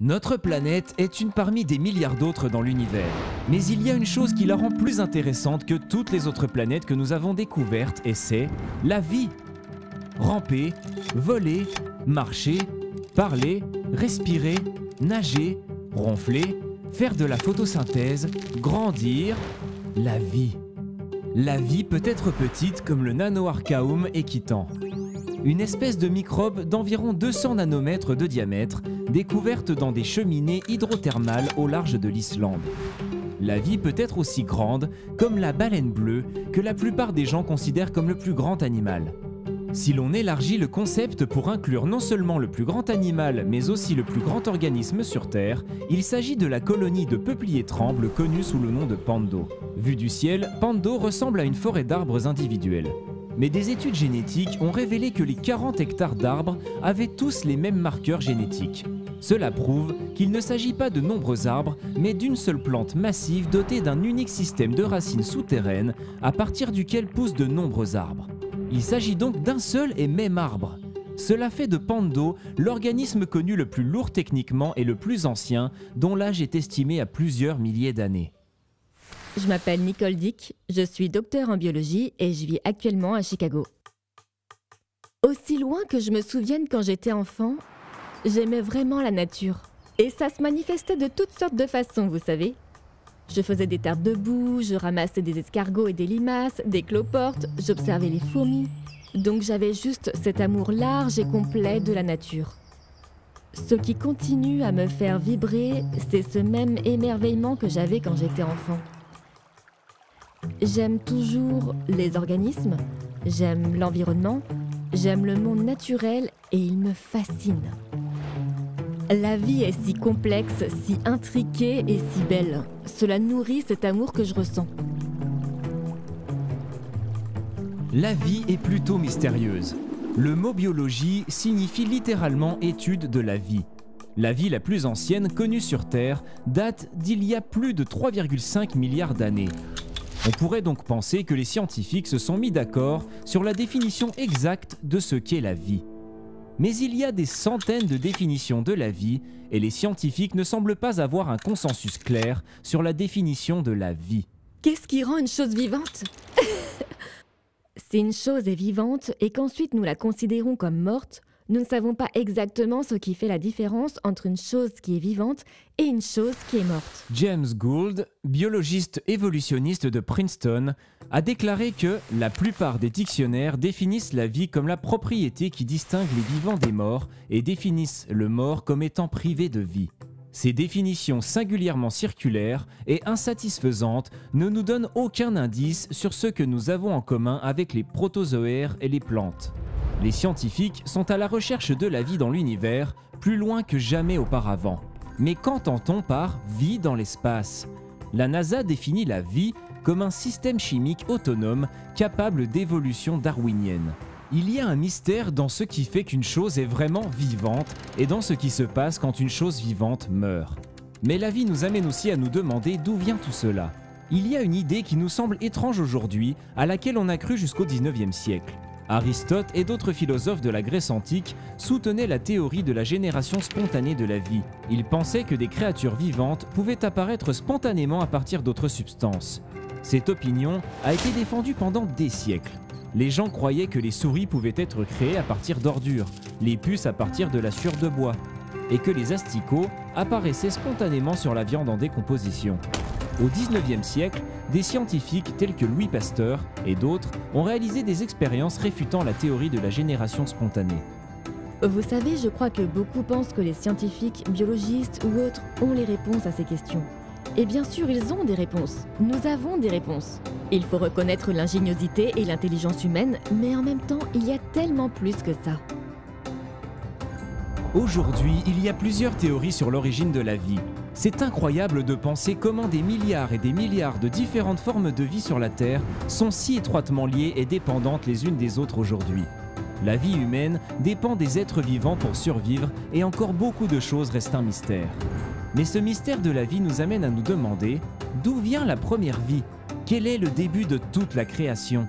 Notre planète est une parmi des milliards d'autres dans l'univers. Mais il y a une chose qui la rend plus intéressante que toutes les autres planètes que nous avons découvertes et c'est la vie. Ramper, voler, marcher, parler, respirer, nager, ronfler, faire de la photosynthèse, grandir, la vie. La vie peut être petite comme le Nanoarchaeum équitant. Une espèce de microbe d'environ 200 nanomètres de diamètre, découverte dans des cheminées hydrothermales au large de l'Islande. La vie peut être aussi grande comme la baleine bleue, que la plupart des gens considèrent comme le plus grand animal. Si l'on élargit le concept pour inclure non seulement le plus grand animal, mais aussi le plus grand organisme sur Terre, il s'agit de la colonie de peupliers trembles connue sous le nom de Pando. Vu du ciel, Pando ressemble à une forêt d'arbres individuels. Mais des études génétiques ont révélé que les 40 hectares d'arbres avaient tous les mêmes marqueurs génétiques. Cela prouve qu'il ne s'agit pas de nombreux arbres, mais d'une seule plante massive dotée d'un unique système de racines souterraines à partir duquel poussent de nombreux arbres. Il s'agit donc d'un seul et même arbre. Cela fait de Pando l'organisme connu le plus lourd techniquement et le plus ancien, dont l'âge est estimé à plusieurs milliers d'années. Je m'appelle Nicole Dick, je suis docteur en biologie et je vis actuellement à Chicago. Aussi loin que je me souvienne quand j'étais enfant, j'aimais vraiment la nature. Et ça se manifestait de toutes sortes de façons, vous savez. Je faisais des tartes de boue, je ramassais des escargots et des limaces, des cloportes, j'observais les fourmis. Donc j'avais juste cet amour large et complet de la nature. Ce qui continue à me faire vibrer, c'est ce même émerveillement que j'avais quand j'étais enfant. J'aime toujours les organismes, j'aime l'environnement, j'aime le monde naturel et il me fascine. La vie est si complexe, si intriquée et si belle. Cela nourrit cet amour que je ressens. La vie est plutôt mystérieuse. Le mot biologie signifie littéralement étude de la vie. La vie la plus ancienne connue sur Terre date d'il y a plus de 3,5 milliards d'années. On pourrait donc penser que les scientifiques se sont mis d'accord sur la définition exacte de ce qu'est la vie. Mais il y a des centaines de définitions de la vie et les scientifiques ne semblent pas avoir un consensus clair sur la définition de la vie. Qu'est-ce qui rend une chose vivante? Si une chose est vivante et qu'ensuite nous la considérons comme morte, nous ne savons pas exactement ce qui fait la différence entre une chose qui est vivante et une chose qui est morte. James Gould, biologiste évolutionniste de Princeton, a déclaré que la plupart des dictionnaires définissent la vie comme la propriété qui distingue les vivants des morts et définissent le mort comme étant privé de vie. Ces définitions singulièrement circulaires et insatisfaisantes ne nous donnent aucun indice sur ce que nous avons en commun avec les protozoaires et les plantes. Les scientifiques sont à la recherche de la vie dans l'univers plus loin que jamais auparavant. Mais qu'entend-on par « vie dans l'espace » ? La NASA définit la vie comme un système chimique autonome capable d'évolution darwinienne. Il y a un mystère dans ce qui fait qu'une chose est vraiment vivante et dans ce qui se passe quand une chose vivante meurt. Mais la vie nous amène aussi à nous demander d'où vient tout cela. Il y a une idée qui nous semble étrange aujourd'hui, à laquelle on a cru jusqu'au 19e siècle. Aristote et d'autres philosophes de la Grèce antique soutenaient la théorie de la génération spontanée de la vie. Ils pensaient que des créatures vivantes pouvaient apparaître spontanément à partir d'autres substances. Cette opinion a été défendue pendant des siècles. Les gens croyaient que les souris pouvaient être créées à partir d'ordures, les puces à partir de la sueur de bois, et que les asticots apparaissaient spontanément sur la viande en décomposition. Au 19e siècle, des scientifiques tels que Louis Pasteur et d'autres ont réalisé des expériences réfutant la théorie de la génération spontanée. Vous savez, je crois que beaucoup pensent que les scientifiques, biologistes ou autres ont les réponses à ces questions. Et bien sûr, ils ont des réponses. Nous avons des réponses. Il faut reconnaître l'ingéniosité et l'intelligence humaine, mais en même temps, il y a tellement plus que ça. Aujourd'hui, il y a plusieurs théories sur l'origine de la vie. C'est incroyable de penser comment des milliards et des milliards de différentes formes de vie sur la Terre sont si étroitement liées et dépendantes les unes des autres aujourd'hui. La vie humaine dépend des êtres vivants pour survivre et encore beaucoup de choses restent un mystère. Mais ce mystère de la vie nous amène à nous demander d'où vient la première vie ? Quel est le début de toute la création ?